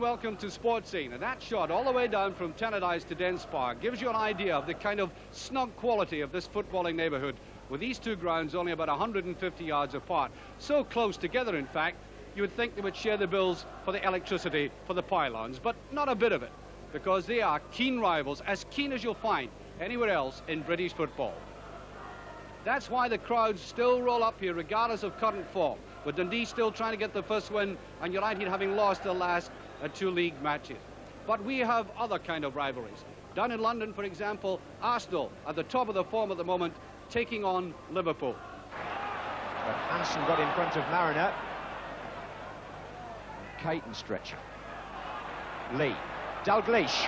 welcome to Sports Scene. And that shot all the way down from Tannadice to Dens Park gives you an idea of the kind of snug quality of this footballing neighbourhood, with these two grounds only about 150 yards apart. So close together, in fact, you would think they would share the bills for the electricity for the pylons, but not a bit of it, because they are keen rivals, as keen as you'll find anywhere else in British football. That's why the crowds still roll up here regardless of current form, with Dundee still trying to get the first win and United having lost their last 2 league matches. But we have other kind of rivalries. Down in London, for example, Arsenal at the top of the form at the moment, taking on Liverpool. But Hansen got in front of Mariner. Caton stretching. Lee. Dalglish.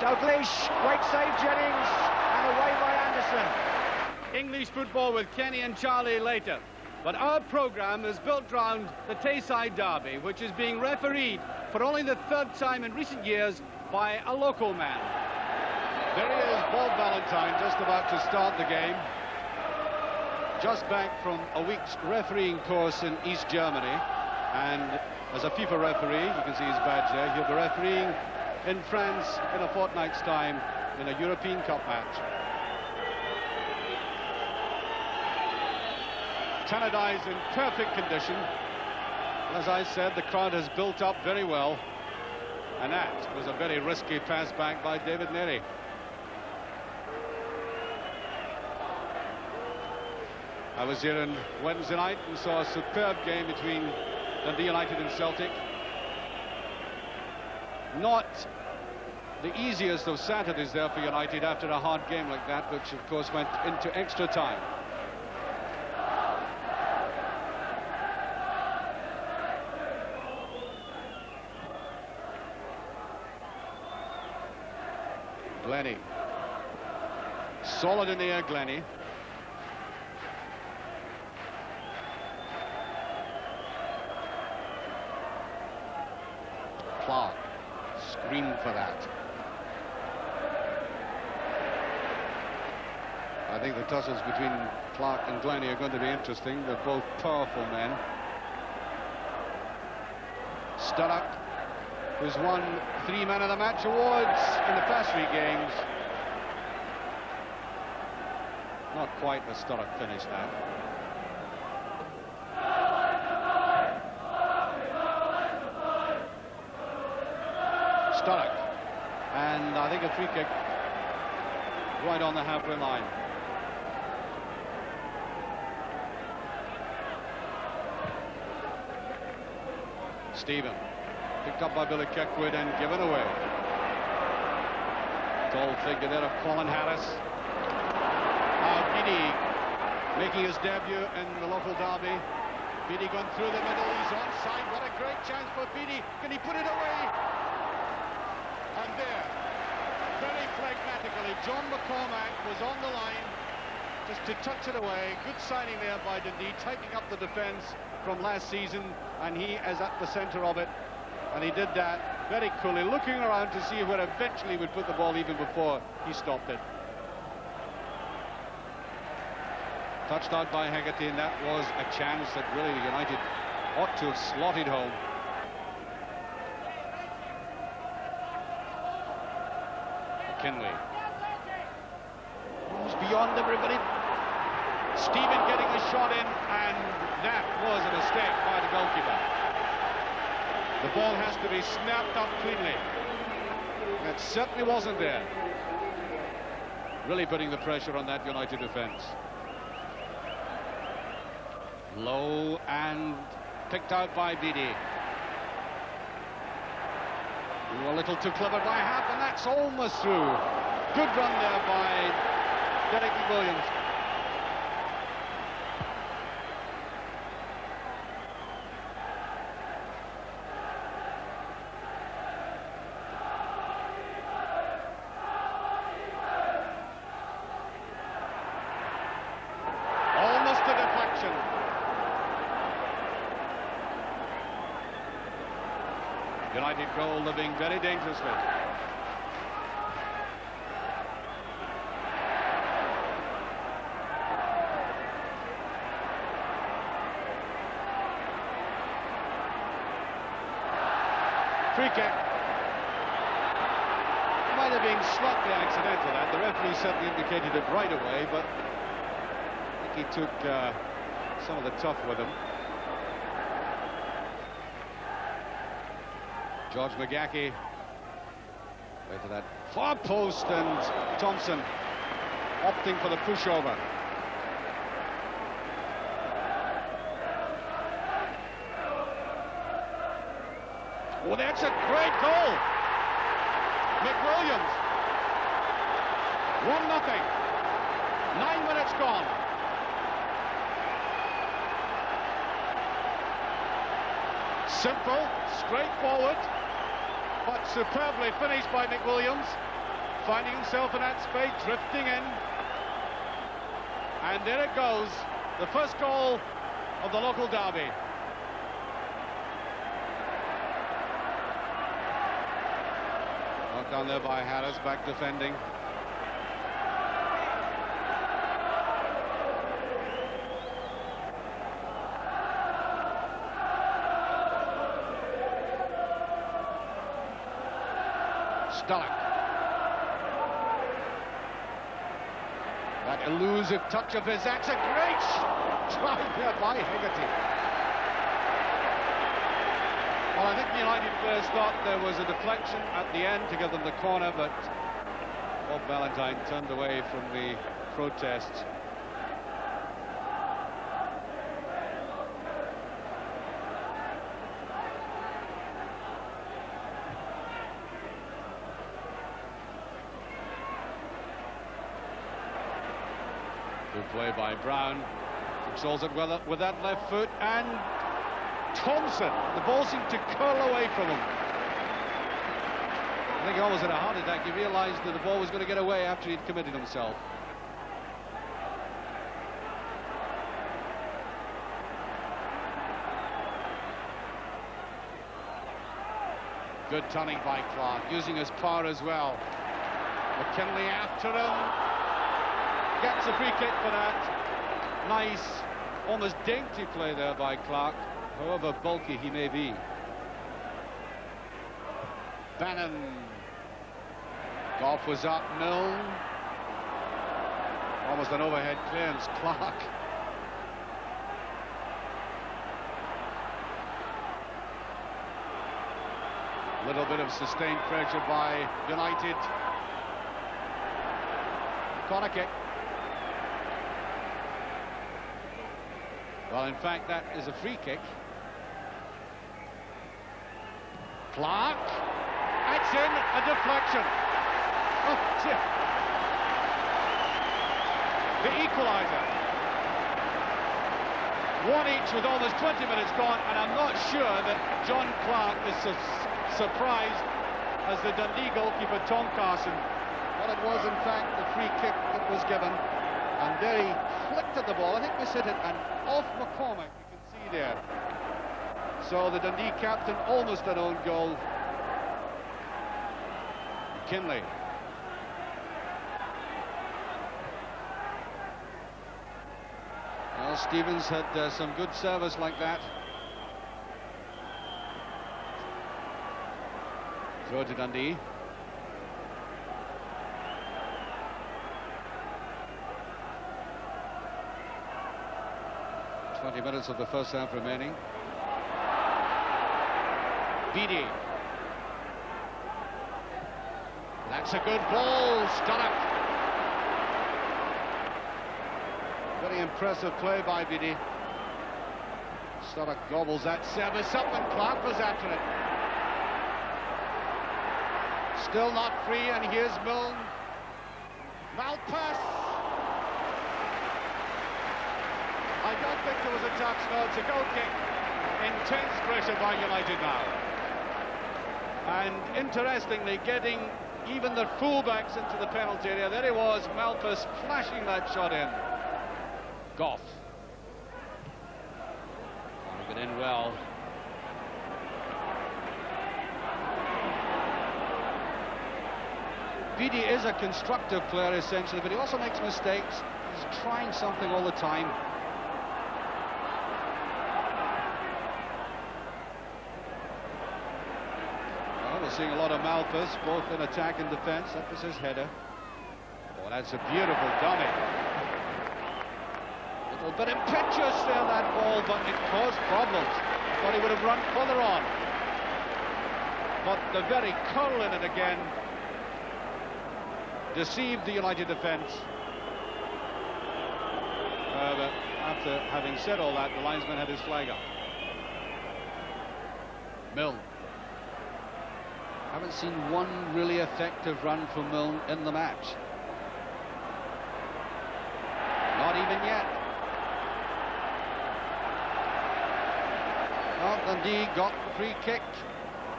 Dalglish. Great save, Jennings. And away by Anderson. English football with Kenny and Charlie later. But our programme is built round the Tayside Derby, which is being refereed for only the 3rd time in recent years by a local man. There he is, Bob Valentine, just about to start the game. Just back from a week's refereeing course in East Germany. And as a FIFA referee, you can see his badge there, he'll be refereeing in France in a fortnight's time in a European Cup match. Tannadice in perfect condition. As I said, the crowd has built up very well. And that was a very risky pass back by David Neri. I was here on Wednesday night and saw a superb game between Dundee United and Celtic. Not the easiest of Saturdays there for United after a hard game like that, which of course went into extra time. Glennie. Solid in the air, Glennie. Clark screamed for that. I think the tussles between Clark and Glennie are going to be interesting. They're both powerful men. Sturrock, who's won 3 Man of the Match awards in the past 3 games. Not quite the Sturrock finish now. Sturrock, and I think a free kick right on the halfway line. Stephen, picked up by Billy Kirkwood and given away. Tall figure there of Colin Harris. Beattie making his debut in the local derby. Beattie going through the middle, he's onside. What a great chance for Beattie. Can he put it away? And there, very phlegmatically, John McCormack was on the line just to touch it away. Good signing there by Dundee, tightening up the defence from last season, and he is at the centre of it. And he did that very coolly, looking around to see where eventually he would put the ball even before he stopped it. Touched out by Hegarty, and that was a chance that really United ought to have slotted home. McKinley. Who's beyond everybody? Stephen getting the shot in, and that was a mistake by the goalkeeper. The ball has to be snapped up cleanly. That certainly wasn't there. Really putting the pressure on that United defence. Low and picked out by Beattie. A little too clever by half, and that's almost through. Good run there by Derek Williams. Almost a deflection. United goal living very dangerously. Free kick. Might have been slightly accidental, that. The referee certainly indicated it right away, but I think he took some of the tough with him. George McGackie. Way to that far post, and Thompson opting for the pushover. Oh, that's a great goal. McWilliams. 1-0. 9 minutes gone. Simple, straightforward, but superbly finished by McWilliams. Finding himself in that space, drifting in. And there it goes. The first goal of the local derby. Knocked down there by Harris, back defending. Stullock. That elusive touch of his, that's a great try there by Hegarty. Well, I think the United players thought there was a deflection at the end to give them the corner, but Bob Valentine turned away from the protests. Good play by Brown. Controls it well with that left foot, and Thompson. The ball seemed to curl away from him. I think he almost had a heart attack. He realized that the ball was going to get away after he'd committed himself. Good turning by Clark, using his power as well. McKinley after him. Gets a free kick for that. Nice, almost dainty play there by Clark, however bulky he may be. Bannon. Goff was up, Milne. Almost an overhead clearance, Clark. A little bit of sustained pressure by United. Corner kick. Well, in fact, that is a free kick. Clark. It's in, a deflection. Oh, dear. The equalizer. One each with almost 20 minutes gone, and I'm not sure that John Clark is so surprised as the Dundee goalkeeper Tom Carson. Well, it was, in fact, the free kick that was given. And there he flicked at the ball. I think this hit it, and off McCormack, you can see there. So the Dundee captain almost an own goal. McKinley. Well, Stevens had some good service like that. Throw to Dundee. 20 minutes of the first half remaining. Beattie. That's a good ball, Stullock. Very impressive play by Beattie. Stullock gobbles that service up, and Clark was after it. Still not free, and here's Milne. Malpass. I don't think there was a touch, no, it's a goal kick. Intense pressure by United now. And interestingly, getting even their fullbacks into the penalty area. There he was, Malpass flashing that shot in. Goff. Got in well. Beattie is a constructive player essentially, but he also makes mistakes. He's trying something all the time. seeing a lot of Malthus, both in attack and defence. That was his header. Oh, that's a beautiful dummy. A little bit impetuous there, that ball, but it caused problems. Thought he would have run further on. But the very curl in it again deceived the United defence. But after having said all that, the linesman had his flag up. Milne. Haven't seen one really effective run from Milne in the match. Not even yet. Well, Dundee got the free kick,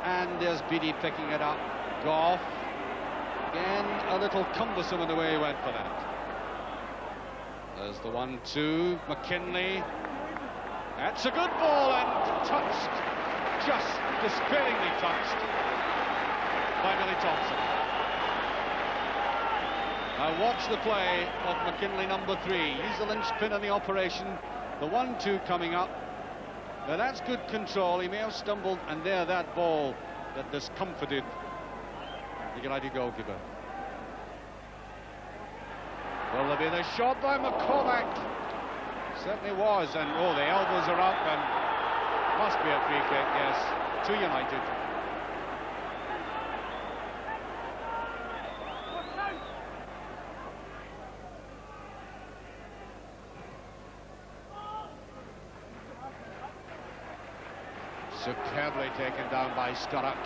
and there's Beattie picking it up. Goff, again, a little cumbersome in the way he went for that. There's the 1-2, McKinley. That's a good ball, and touched, just despairingly touched by Billy Thompson. Now watch the play of McKinley, number 3. He's the linchpin in the operation. The 1-2 coming up. Now that's good control. He may have stumbled, and there, that ball that discomforted the United goalkeeper. Will there be the shot by McCormack? Certainly was, and oh, the elbows are up, and must be a free kick, yes, to United. Superbly taken down by Sturrock.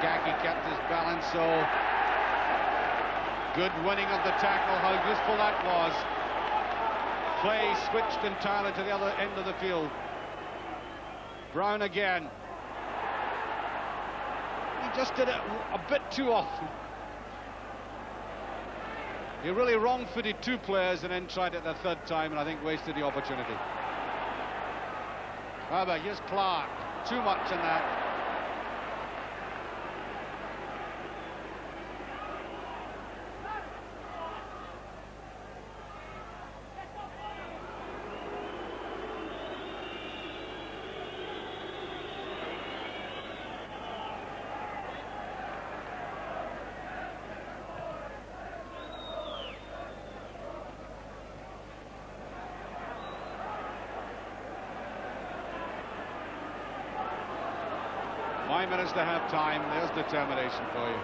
Gaggy kept his balance, so good winning of the tackle. How useful that was. Play switched entirely to the other end of the field. Brown again. He just did it a bit too often. He really wrong-footed 2 players and then tried it the 3rd time, and I think wasted the opportunity. However, here's Clark. Too much in that. Five minutes to have time. There's determination for you.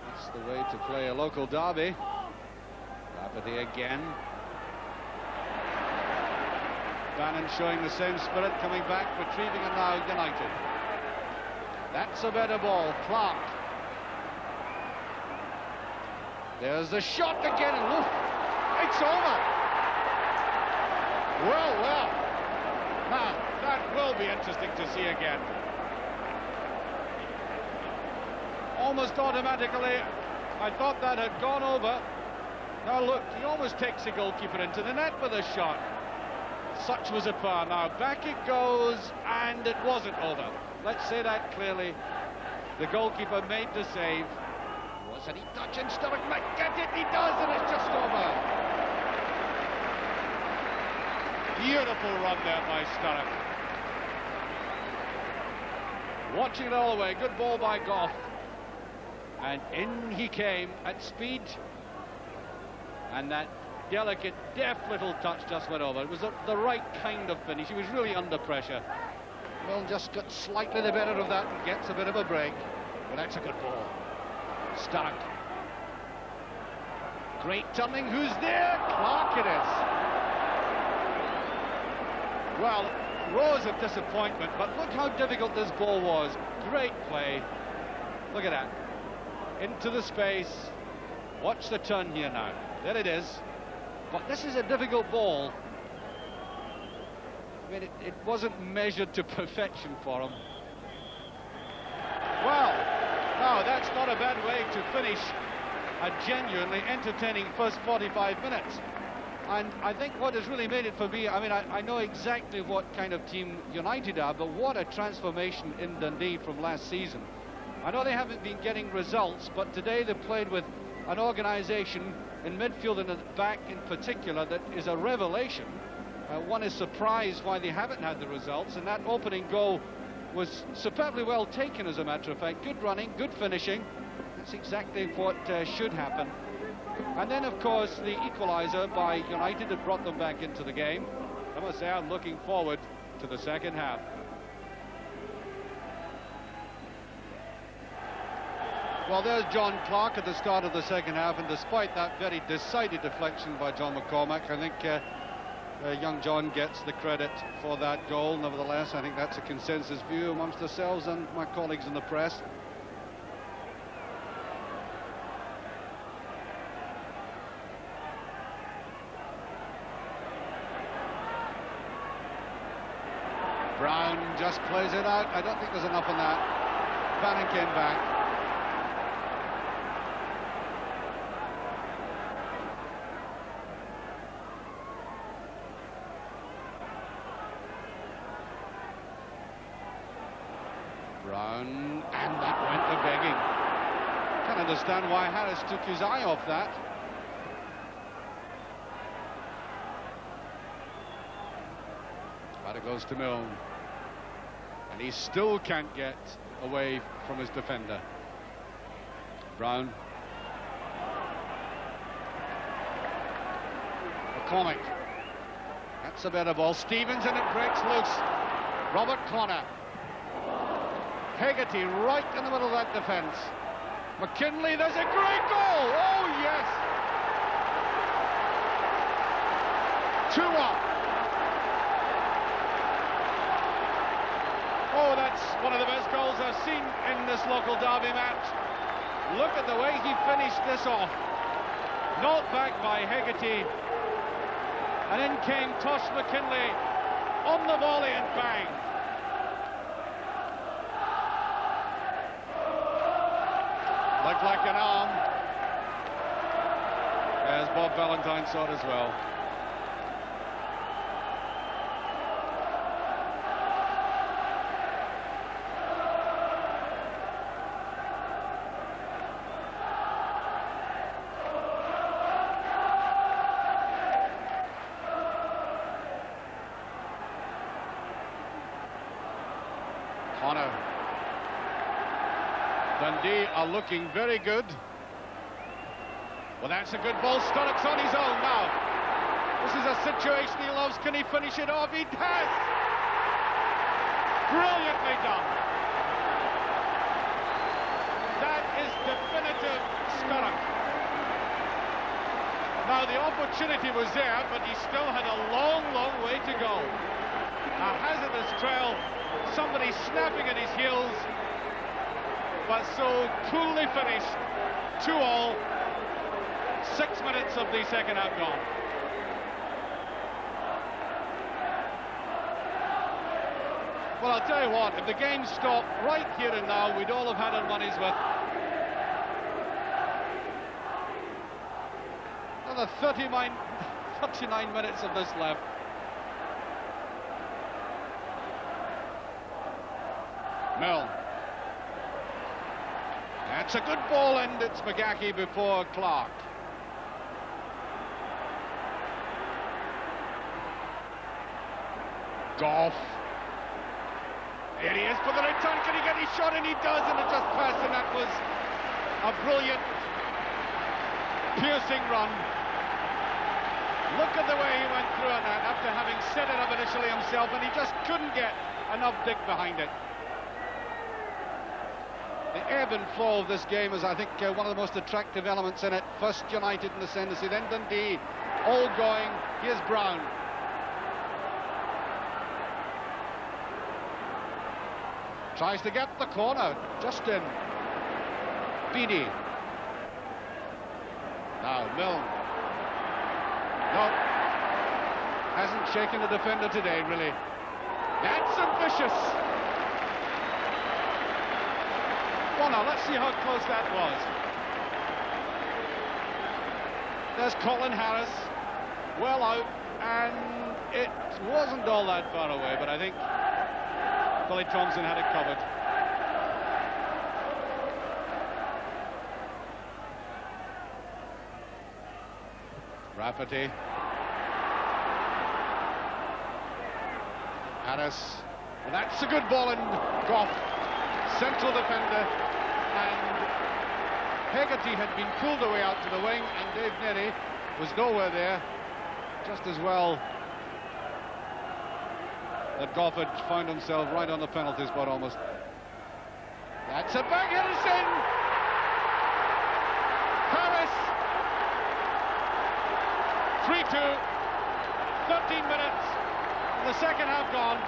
That's the way to play a local derby. Rapidly again. Bannon showing the same spirit, coming back, retrieving, and now United. That's a better ball. Clark. There's the shot again. Oof. It's over. Well. Now, that will be interesting to see again. Almost automatically, I thought that had gone over. Now look, he almost takes the goalkeeper into the net with a shot. Such was a power. Now back it goes, and it wasn't over. Let's say that clearly. The goalkeeper made the save. Was any touch, and Sturrock might get it. He does, and it's just over. Beautiful run there by Sturrock. Watching it all the way. Good ball by Goff. And in he came at speed. And that delicate, deft little touch just went over. It was the right kind of finish. He was really under pressure. Well, just got slightly the better of that and gets a bit of a break. But that's a good ball. Sturrock. Great turning. Who's there? Clark it is. Well, rows of disappointment, but look how difficult this ball was. Great play. Look at that. Into the space. Watch the turn here now. There it is. But this is a difficult ball. I mean, it wasn't measured to perfection for him. Well, no, that's not a bad way to finish a genuinely entertaining first 45 minutes. And I think what has really made it for me, I mean, I know exactly what kind of team United are, but what a transformation in Dundee from last season. I know they haven't been getting results, but today they played with an organisation in midfield and at the back in particular that is a revelation. one is surprised why they haven't had the results, and that opening goal was superbly well taken, as a matter of fact. Good running, good finishing. That's exactly what should happen. And then, of course, the equalizer by United had brought them back into the game. I must say, I'm looking forward to the second half. Well, there's John Clark at the start of the second half, and despite that very decided deflection by John McCormack, I think young John gets the credit for that goal. Nevertheless, I think that's a consensus view amongst ourselves and my colleagues in the press. Brown just plays it out. I don't think there's enough on that. Bannon came back. Brown, and that went to begging. Can't understand why Harris took his eye off that. But it goes to Milne. And he still can't get away from his defender. Brown. McCormack. That's a better ball. Stevens, and it breaks loose. Robert Connor. Hegarty right in the middle of that defence. McKinley, there's a great goal! Oh, yes! 2-1. Oh, that's one of the best goals I've seen in this local derby match. Look at the way he finished this off. Knocked back by Hegarty. And in came Tosh McKinley on the volley and bang. Looked like an arm. As Bob Valentine saw it as well. Connor. Dundee are looking very good. Well, that's a good ball. Sturrock's on his own now. This is a situation he loves. Can he finish it off? He has! Brilliantly done. That is definitive Sturrock. Now, the opportunity was there, but he still had a long, long way to go. A hazardous trail. Somebody snapping at his heels. But so coolly finished. 2-all. 6 minutes of the second half gone. Well, I'll tell you what, if the game stopped right here and now, we'd all have had our money's worth. Another 39 minutes of this left. Milne. That's a good ball, and it's McGahey before Clark. Goff. There he is for the return. Can he get his shot? And he does, and it just passed, and that was a brilliant, piercing run. Look at the way he went through on that after having set it up initially himself, and he just couldn't get enough dick behind it. The ebb and flow of this game is, I think, one of the most attractive elements in it. First United in the ascendancy, then Dundee, all going. Here's Brown. Tries to get the corner, just in. Beattie. Now, Milne. No. Hasn't shaken the defender today, really. That's ambitious. Well, now, let's see how close that was. There's Colin Harris, well out, and it wasn't all that far away, but I think Billy Thompson had it covered. Rafferty. Harris. Well, that's a good ball, and Goff, central defender, and Hegarty had been pulled away out to the wing, and Dave Nerry was nowhere there. Just as well that Goff had found himself right on the penalty spot almost. That's a bang, Henderson! Harris! 3-2, 13 minutes, the second half gone.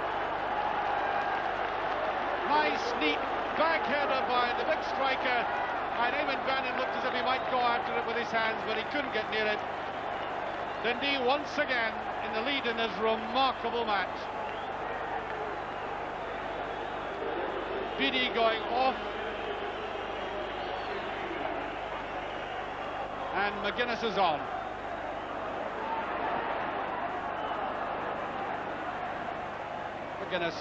Nice, neat back header by the big striker, and Eamon Bannon looked as if he might go after it with his hands, but he couldn't get near it. Dundee once again in the lead in this remarkable match. Beattie going off, and McGuinness is on. McGuinness.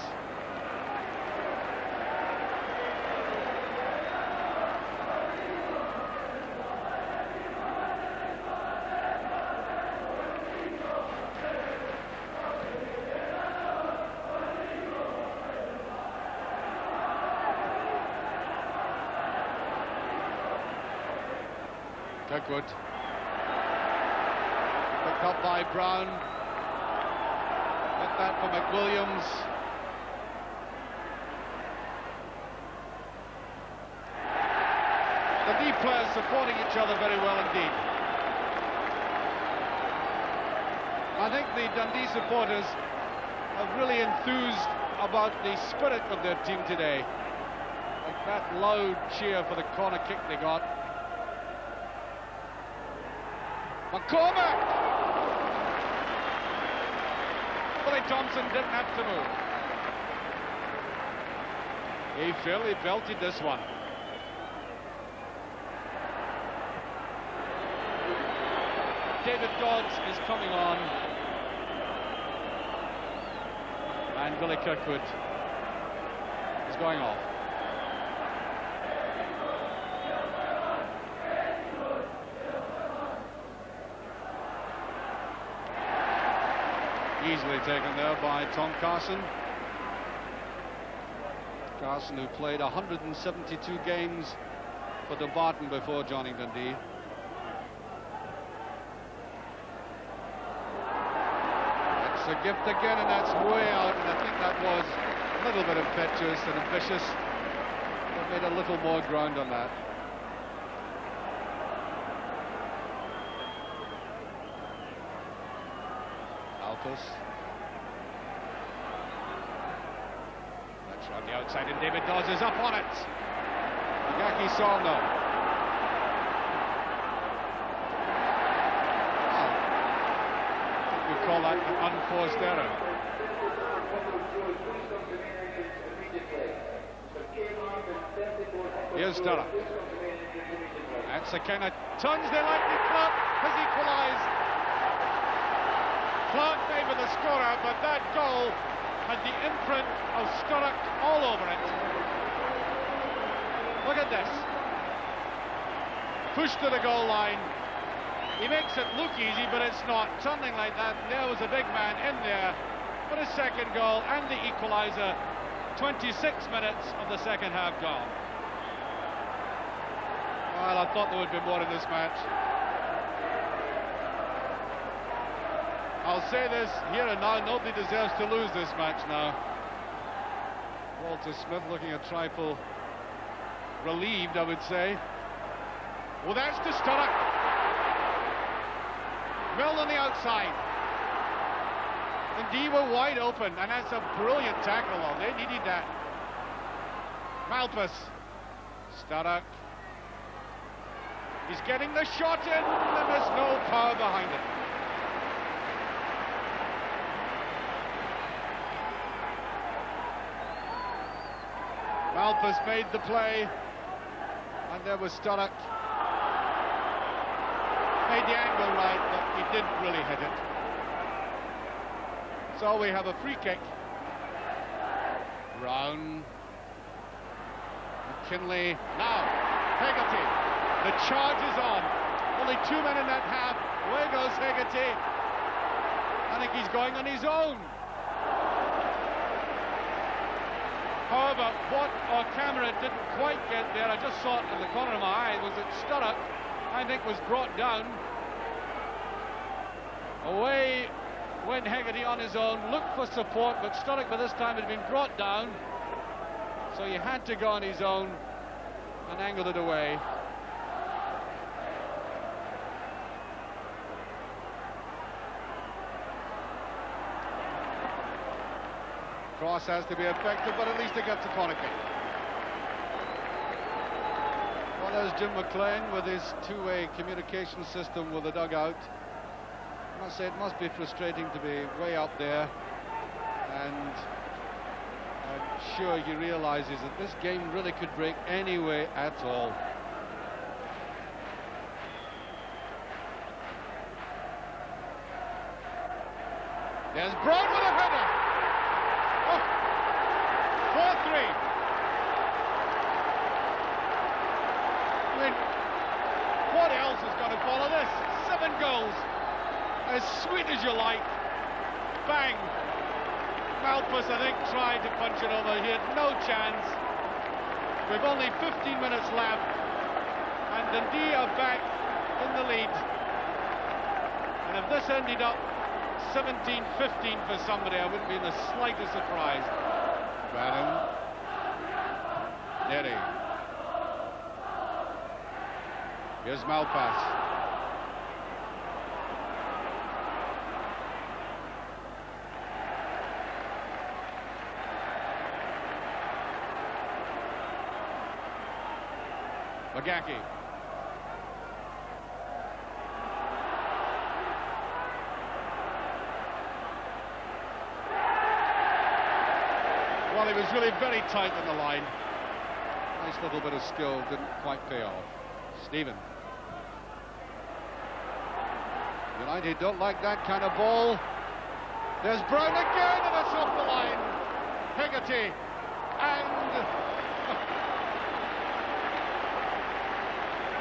Kirkwood. Picked up by Brown. Got that for McWilliams. The D players supporting each other very well indeed. I think the Dundee supporters are really enthused about the spirit of their team today. Like that loud cheer for the corner kick they got. McCormack! Billy Thompson didn't have to move. He fairly belted this one. David Dodds is coming on. And Billy Kirkwood is going off. Easily taken there by Tom Carson. Carson, who played 172 games for Dumbarton before joining Dundee. That's a gift again, and that's way out, and I think that was a little bit impetuous and ambitious. They made a little more ground on that. That's on the outside, and David Dawes is up on it. Igaki Sorno. Well, I think we call that an unforced error. Here's Sturrock. That's a kind of tons they like the club has equalised. Clark made with the scorer, but that goal had the imprint of Sturrock all over it. Look at this. Push to the goal line. He makes it look easy, but it's not. Turning like that, there was a big man in there for his second goal and the equaliser. 26 minutes of the second half gone. Well, I thought there would be more in this match. I'll say this here and now, nobody deserves to lose this match now. Walter Smith looking a trifle relieved, I would say. Well, that's to Sturrock. Mill on the outside. Dundee were wide open, and that's a brilliant tackle. They needed that. Malpas. Sturrock. He's getting the shot in, and there's no power behind it. Malpas made the play, and there was Sturrock. Made the angle right, but he didn't really hit it. So we have a free kick. Brown. McKinley. Now, Hegarty. The charge is on. Only 2 men in that half. Away goes Hegarty. I think he's going on his own. However, what our camera didn't quite get there, I just saw it in the corner of my eye, was that Sturrock, I think, was brought down. Away went Hegarty on his own, looked for support, but Sturrock by this time had been brought down. So he had to go on his own and angle it away. Cross has to be effective, but at least it gets a corner kick. Well, there's Jim McLean with his two-way communication system with the dugout. I must say, it must be frustrating to be way up there, and I'm sure he realizes that this game really could break any way at all. There's Brown with a header. 4-3. I mean, what else is going to follow this? 7 goals. As sweet as you like. Bang. Malpas, I think, tried to punch it over. He had no chance. We've only 15 minutes left. And Dundee are back in the lead. And if this ended up 17-15 for somebody, I wouldn't be in the slightest surprise. Bannon. Neri. Here's Malpas. Bagaki. Well, he was really very tight on the line. Nice little bit of skill, didn't quite pay off. Stephen. United don't like that kind of ball. There's Brown again, and it's off the line. Hegarty. And...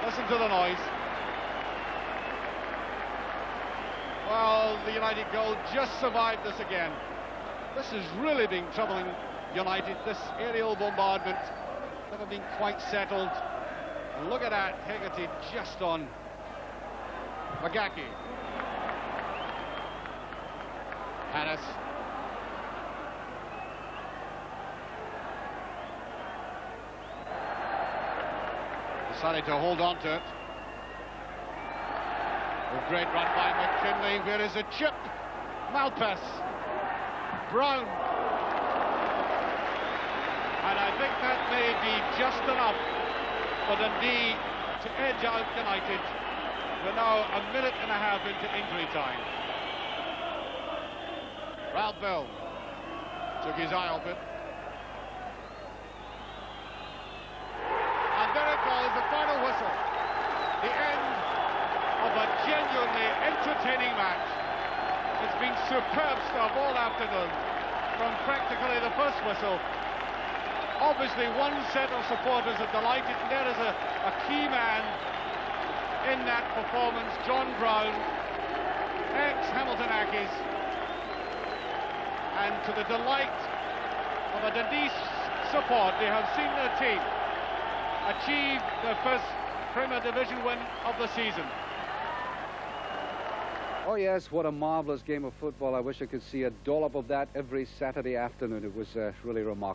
listen to the noise. Well, the United goal just survived this again. This has really been troubling United, this aerial bombardment. Never been quite settled. And look at that, Hegarty just on Bagaki. Hannes. Decided to hold on to it. A great run by McKinley. Where is a chip? Malpas. Brown. And I think that may be just enough for Dundee to edge out United. We're now a minute and a half into injury time. Ralph Bell took his eye off it. And there it goes, the final whistle. The end of a genuinely entertaining match. It's been superb stuff all afternoon, from practically the first whistle. Obviously, one set of supporters are delighted, and there is a key man in that performance, John Brown, ex-Hamilton Accies. And to the delight of a Dundee support, they have seen their team achieve their first Premier Division win of the season. Oh yes, what a marvellous game of football. I wish I could see a dollop of that every Saturday afternoon. It was really remarkable.